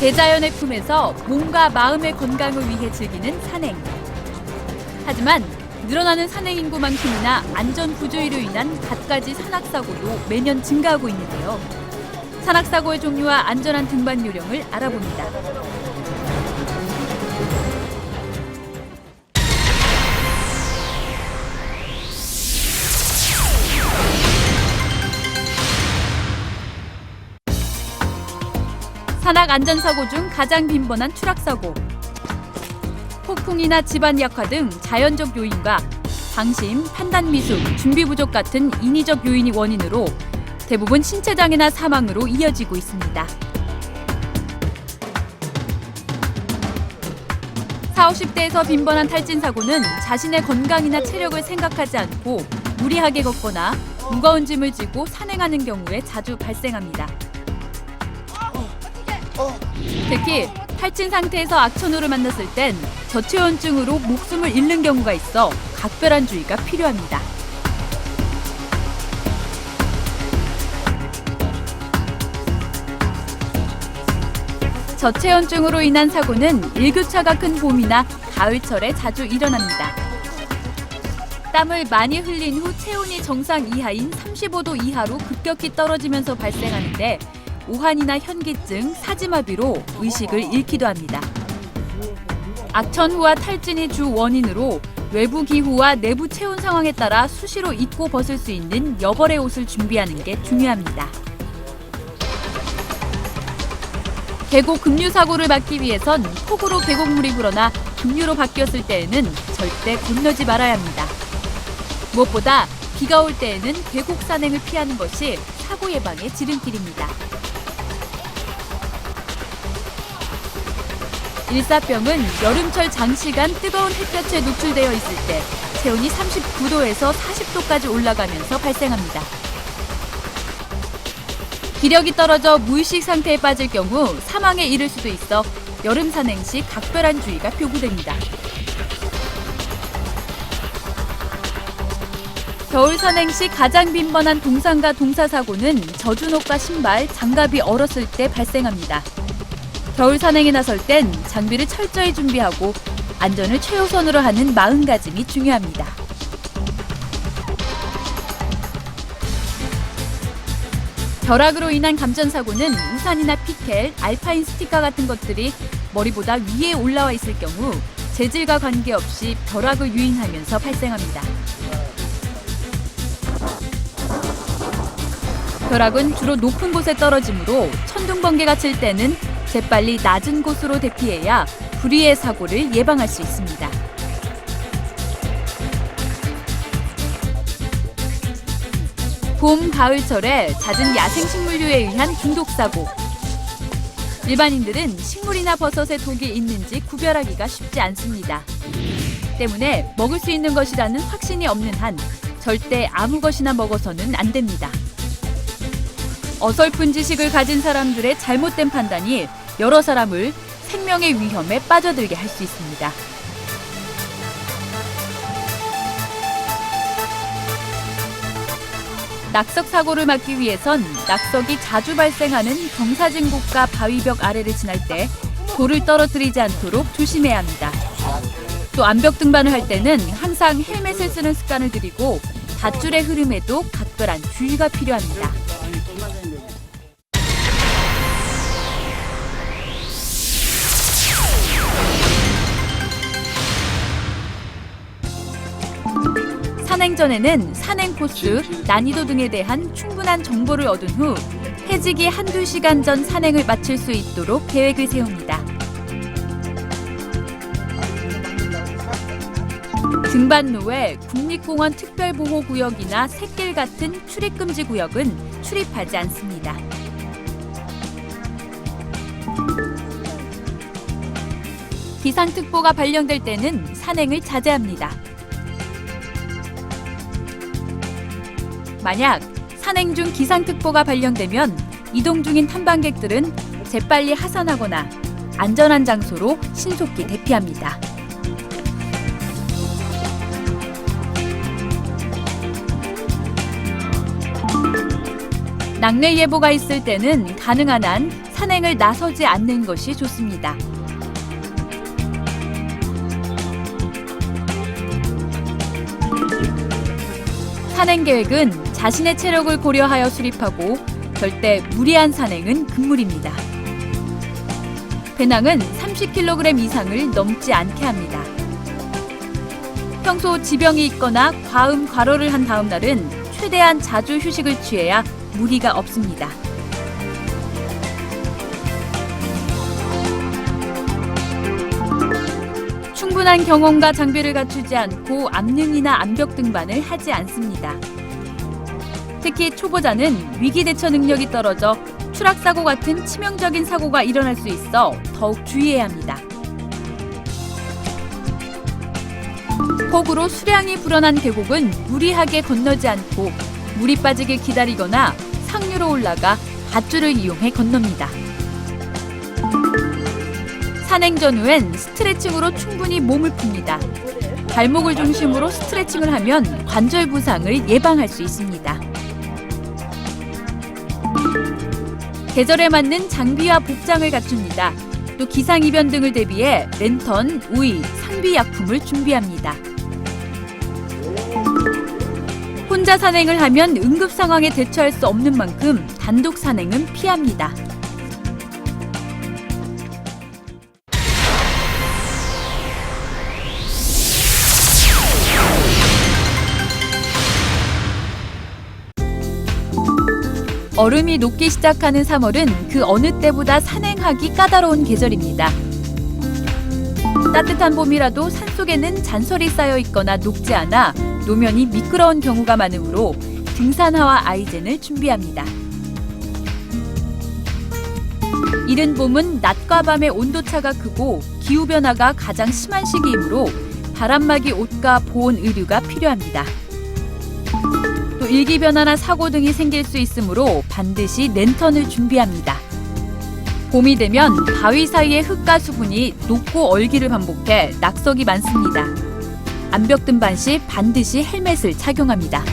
대자연의 품에서 몸과 마음의 건강을 위해 즐기는 산행. 하지만 늘어나는 산행 인구만큼이나 안전 부조리로 인한 갖가지 산악사고도 매년 증가하고 있는데요. 산악사고의 종류와 안전한 등반 요령을 알아봅니다. 산악 안전사고 중 가장 빈번한 추락사고. 폭풍이나 집안 약화 등 자연적 요인과 방심, 판단 미숙, 준비 부족 같은 인위적 요인이 원인으로 대부분 신체장애나 사망으로 이어지고 있습니다. 40, 50대에서 빈번한 탈진 사고는 자신의 건강이나 체력을 생각하지 않고 무리하게 걷거나 무거운 짐을 지고 산행하는 경우에 자주 발생합니다. 특히 탈진 상태에서 악천후를 만났을 땐 저체온증으로 목숨을 잃는 경우가 있어 각별한 주의가 필요합니다. 저체온증으로 인한 사고는 일교차가 큰 봄이나 가을철에 자주 일어납니다. 땀을 많이 흘린 후 체온이 정상 이하인 35도 이하로 급격히 떨어지면서 발생하는데 오한이나 현기증, 사지마비로 의식을 잃기도 합니다. 악천후와 탈진이 주 원인으로 외부 기후와 내부 체온 상황에 따라 수시로 입고 벗을 수 있는 여벌의 옷을 준비하는 게 중요합니다. 계곡 급류 사고를 막기 위해선 폭우로 계곡물이 불어나 급류로 바뀌었을 때에는 절대 건너지 말아야 합니다. 무엇보다 비가 올 때에는 계곡 산행을 피하는 것이 사고 예방의 지름길입니다. 일사병은 여름철 장시간 뜨거운 햇볕에 노출되어 있을 때 체온이 39도에서 40도까지 올라가면서 발생합니다. 기력이 떨어져 무의식 상태에 빠질 경우 사망에 이를 수도 있어 여름 산행 시 각별한 주의가 표구됩니다. 겨울 산행 시 가장 빈번한 동상과 동사 사고는 젖은옷과 신발, 장갑이 얼었을 때 발생합니다. 겨울 산행에 나설 땐 장비를 철저히 준비하고 안전을 최우선으로 하는 마음가짐이 중요합니다. 벼락으로 인한 감전사고는 우산이나 피켈, 알파인 스티커 같은 것들이 머리보다 위에 올라와 있을 경우 재질과 관계없이 벼락을 유인하면서 발생합니다. 벼락은 주로 높은 곳에 떨어지므로 천둥번개가 칠 때는 재빨리 낮은 곳으로 대피해야 불의의 사고를 예방할 수 있습니다. 봄, 가을철에 잦은 야생식물류에 의한 중독사고. 일반인들은 식물이나 버섯에 독이 있는지 구별하기가 쉽지 않습니다. 때문에 먹을 수 있는 것이라는 확신이 없는 한 절대 아무 것이나 먹어서는 안 됩니다. 어설픈 지식을 가진 사람들의 잘못된 판단이 여러 사람을 생명의 위험에 빠져들게 할 수 있습니다. 낙석 사고를 막기 위해선 낙석이 자주 발생하는 경사진곡과 바위벽 아래를 지날 때 돌을 떨어뜨리지 않도록 조심해야 합니다. 또 암벽 등반을 할 때는 항상 헬멧을 쓰는 습관을 들이고 밧줄의 흐름에도 각별한 주의가 필요합니다. 산행 전에는 산행 코스, 난이도 등에 대한 충분한 정보를 얻은 후 해지기 한두 시간 전 산행을 마칠 수 있도록 계획을 세웁니다. 등반로에 국립공원 특별보호구역이나 샛길 같은 출입금지 구역은 출입하지 않습니다. 기상특보가 발령될 때는 산행을 자제합니다. 만약 산행 중 기상특보가 발령되면 이동 중인 탐방객들은 재빨리 하산하거나 안전한 장소로 신속히 대피합니다. 낙뢰 예보가 있을 때는 가능한 한 산행을 나서지 않는 것이 좋습니다. 산행 계획은 자신의 체력을 고려하여 수립하고 절대 무리한 산행은 금물입니다. 배낭은 30kg 이상을 넘지 않게 합니다. 평소 지병이 있거나 과음 과로를 한 다음 날은 최대한 자주 휴식을 취해야 무리가 없습니다. 충분한 경험과 장비를 갖추지 않고 암릉이나 암벽 등반을 하지 않습니다. 특히 초보자는 위기 대처 능력이 떨어져 추락사고 같은 치명적인 사고가 일어날 수 있어 더욱 주의해야 합니다. 폭우로 수량이 불어난 계곡은 무리하게 건너지 않고 물이 빠지길 기다리거나 상류로 올라가 밧줄을 이용해 건넙니다. 산행 전후엔 스트레칭으로 충분히 몸을 풉니다. 발목을 중심으로 스트레칭을 하면 관절 부상을 예방할 수 있습니다. 계절에 맞는 장비와 복장을 갖춥니다. 또 기상이변 등을 대비해 랜턴, 우의, 상비약품을 준비합니다. 혼자 산행을 하면 응급 상황에 대처할 수 없는 만큼 단독 산행은 피합니다. 얼음이 녹기 시작하는 3월은 그 어느 때보다 산행하기 까다로운 계절입니다. 따뜻한 봄이라도 산속에는 잔설이 쌓여 있거나 녹지 않아 노면이 미끄러운 경우가 많으므로 등산화와 아이젠을 준비합니다. 이른 봄은 낮과 밤의 온도차가 크고 기후변화가 가장 심한 시기이므로 바람막이 옷과 보온 의류가 필요합니다. 또 일기변화나 사고 등이 생길 수 있으므로 반드시 랜턴을 준비합니다. 봄이 되면 바위 사이의 흙과 수분이 녹고 얼기를 반복해 낙석이 많습니다. 암벽 등반 시 반드시 헬멧을 착용합니다.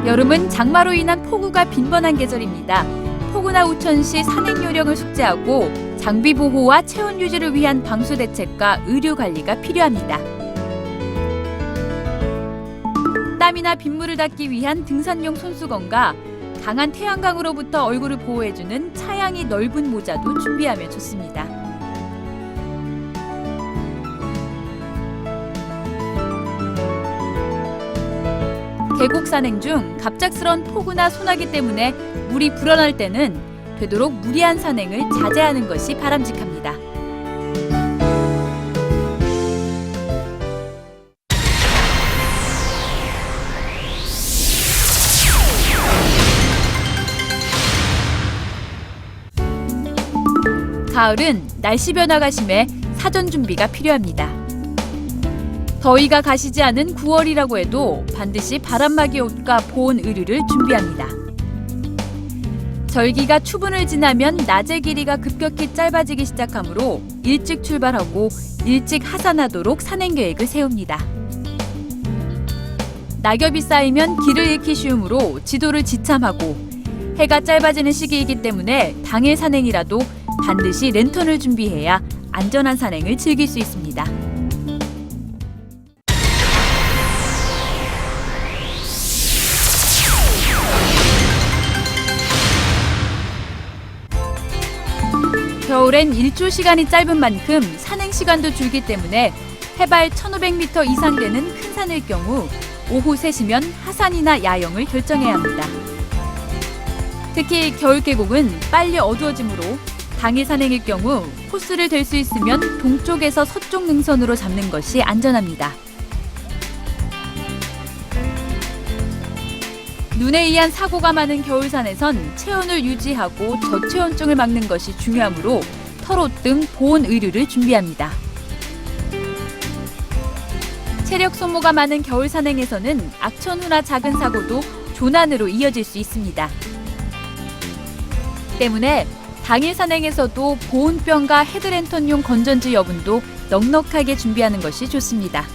여름은 장마로 인한 폭우가 빈번한 계절입니다. 폭우나 우천 시 산행 요령을 숙지하고 장비 보호와 체온 유지를 위한 방수 대책과 의료 관리가 필요합니다. 땀이나 빗물을 닦기 위한 등산용 손수건과 강한 태양광으로부터 얼굴을 보호해주는 차양이 넓은 모자도 준비하면 좋습니다. 계곡 산행 중 갑작스런 폭우나 소나기 때문에 물이 불어날 때는 되도록 무리한 산행을 자제하는 것이 바람직합니다. 가을은 날씨 변화가 심해 사전 준비가 필요합니다. 더위가 가시지 않은 9월이라고 해도 반드시 바람막이 옷과 보온 의류를 준비합니다. 절기가 추분을 지나면 낮의 길이가 급격히 짧아지기 시작하므로 일찍 출발하고 일찍 하산하도록 산행 계획을 세웁니다. 낙엽이 쌓이면 길을 잃기 쉬우므로 지도를 지참하고 해가 짧아지는 시기이기 때문에 당일 산행이라도 반드시 랜턴을 준비해야 안전한 산행을 즐길 수 있습니다. 겨울엔 일조 시간이 짧은 만큼 산행 시간도 줄기 때문에 해발 1500m 이상 되는 큰 산일 경우 오후 3시면 하산이나 야영을 결정해야 합니다. 특히 겨울 계곡은 빨리 어두워지므로 당일 산행일 경우 코스를 될 수 있으면 동쪽에서 서쪽 능선으로 잡는 것이 안전합니다. 눈에 의한 사고가 많은 겨울산에선 체온을 유지하고 저체온증을 막는 것이 중요하므로 털옷 등 보온 의류를 준비합니다. 체력 소모가 많은 겨울 산행에서는 악천후나 작은 사고도 조난으로 이어질 수 있습니다. 때문에 당일 산행에서도 보온병과 헤드랜턴용 건전지 여분도 넉넉하게 준비하는 것이 좋습니다.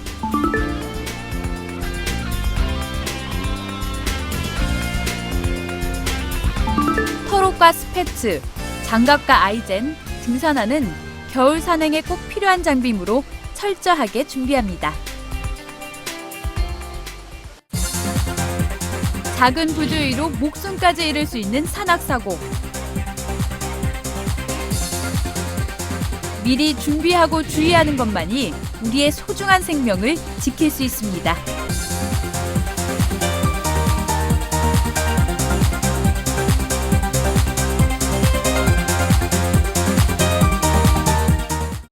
털옷과 스패츠, 장갑과 아이젠, 등산화는 겨울 산행에 꼭 필요한 장비이므로 철저하게 준비합니다. 작은 부주의로 목숨까지 잃을 수 있는 산악사고. 미리 준비하고 주의하는 것만이 우리의 소중한 생명을 지킬 수 있습니다.